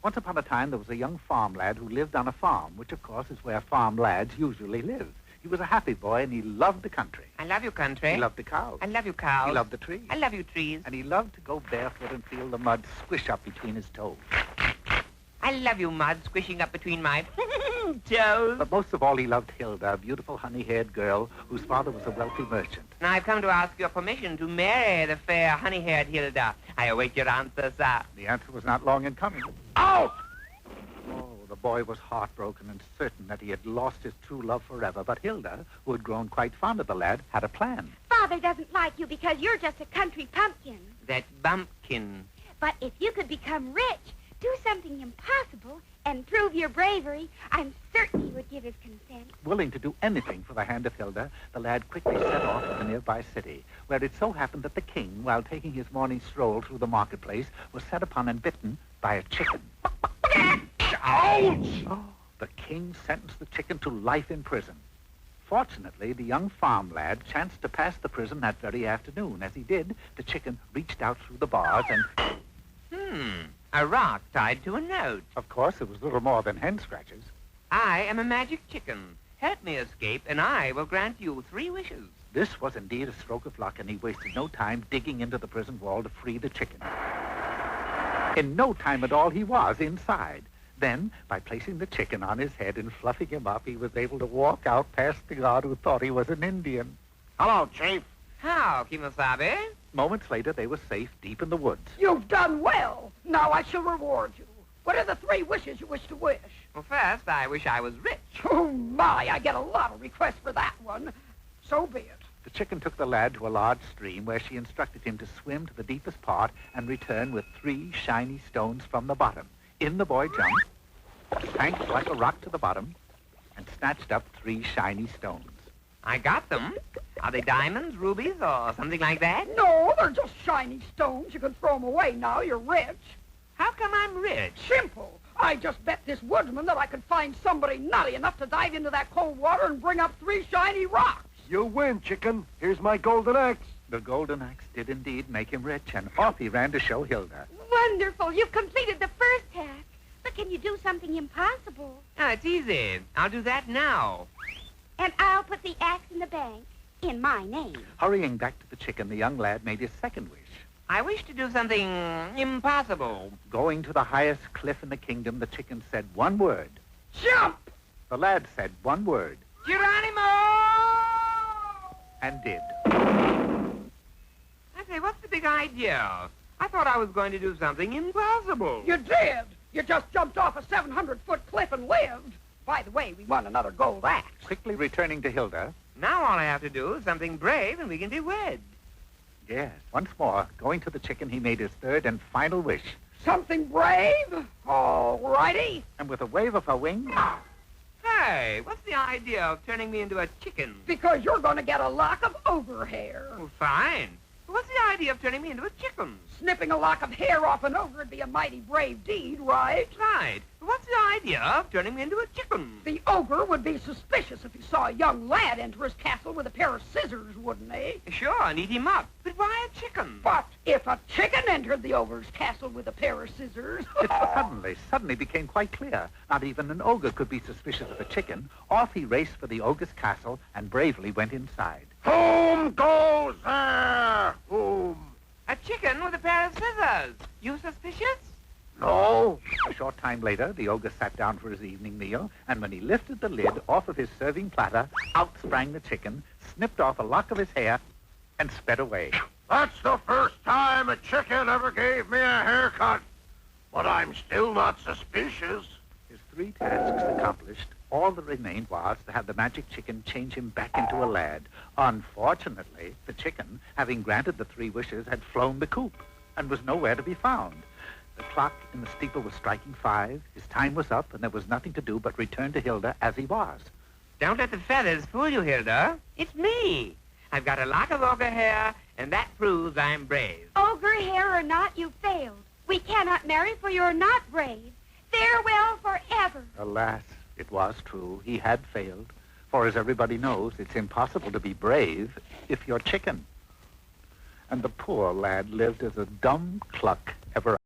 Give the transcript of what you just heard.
Once upon a time, there was a young farm lad who lived on a farm, which, of course, is where farm lads usually live. He was a happy boy, and he loved the country. I love you, country. He loved the cows. I love you, cows. He loved the trees. I love you, trees. And he loved to go barefoot and feel the mud squish up between his toes. I love you, mud, squishing up between my toes. But most of all, he loved Hilda, a beautiful honey-haired girl whose father was a wealthy merchant. Now I've come to ask your permission to marry the fair, honey-haired Hilda. I await your answer, sir. The answer was not long in coming. Out! Oh, the boy was heartbroken and certain that he had lost his true love forever. But Hilda, who had grown quite fond of the lad, had a plan. Father doesn't like you because you're just a country pumpkin. That bumpkin. But if you could become rich, do something impossible, and prove your bravery, I'm certain he would give his consent. Willing to do anything for the hand of Hilda, the lad quickly set off to the nearby city, where it so happened that the king, while taking his morning stroll through the marketplace, was set upon and bitten by a chicken. Ouch! Oh, the king sentenced the chicken to life in prison. Fortunately, the young farm lad chanced to pass the prison that very afternoon. As he did, the chicken reached out through the bars and... A rock tied to a note. Of course, it was little more than hen scratches. I am a magic chicken. Help me escape, and I will grant you 3 wishes. This was indeed a stroke of luck, and he wasted no time digging into the prison wall to free the chicken. In no time at all, he was inside. Then, by placing the chicken on his head and fluffing him up, he was able to walk out past the guard who thought he was an Indian. Hello, Chief. How, Kimosabe? Moments later, they were safe deep in the woods. You've done well. Now I shall reward you. What are the 3 wishes you wish to wish? Well, first, I wish I was rich. Oh, my, I get a lot of requests for that one. So be it. The chicken took the lad to a large stream where she instructed him to swim to the deepest part and return with 3 shiny stones from the bottom. In the boy jumped, sank like a rock to the bottom, and snatched up 3 shiny stones. I got them. Are they diamonds, rubies, or something like that? No, they're just shiny stones. You can throw them away now. You're rich. How come I'm rich? Simple. I just bet this woodsman that I could find somebody nutty enough to dive into that cold water and bring up 3 shiny rocks. You win, chicken. Here's my golden axe. The golden axe did indeed make him rich, and off he ran to show Hilda. Wonderful. You've completed the first task. But can you do something impossible? Oh, it's easy. I'll do that now. And I'll put the axe in the bank in my name. Hurrying back to the chicken, the young lad made his second wish. I wish to do something impossible. Going to the highest cliff in the kingdom, the chicken said one word. Jump! The lad said one word, Geronimo! and did. I say, what's the big idea? I thought I was going to do something impossible. You did. You just jumped off a 700-foot cliff and lived. By the way, we won another gold axe. Quickly returning to Hilda. Now all I have to do is something brave and we can be wed. Yes, once more, going to the chicken, he made his third and final wish. Something brave? All righty. And with a wave of her wing, Hey, what's the idea of turning me into a chicken? Because you're going to get a lock of ogre hair. Well, fine. But what's the idea of turning me into a chicken? Snipping a lock of hair off an ogre would be a mighty brave deed, right? Right. But what's the idea of turning me into a chicken? The ogre would be suspicious if he saw a young lad enter his castle with a pair of scissors, wouldn't he? Sure, and eat him up. But why a chicken? But if a chicken entered the ogre's castle with a pair of scissors... it suddenly became quite clear. Not even an ogre could be suspicious of a chicken. Off he raced for the ogre's castle and bravely went inside. Whom goes there? Whom? A chicken with a pair of scissors. You suspicious? No. A short time later, the ogre sat down for his evening meal, and when he lifted the lid off of his serving platter, out sprang the chicken, snipped off a lock of his hair, and sped away. That's the first time a chicken ever gave me a haircut. But I'm still not suspicious. His 3 tasks accomplished, all that remained was to have the magic chicken change him back into a lad. Unfortunately, the chicken, having granted the 3 wishes, had flown the coop and was nowhere to be found. The clock in the steeple was striking 5, his time was up, and there was nothing to do but return to Hilda as he was. Don't let the feathers fool you, Hilda. It's me. I've got a lock of ogre hair, and that proves I'm brave. Ogre hair or not, you failed. We cannot marry, for you're not brave. Farewell forever. Alas, it was true. He had failed. For as everybody knows, it's impossible to be brave if you're chicken. And the poor lad lived as a dumb cluck ever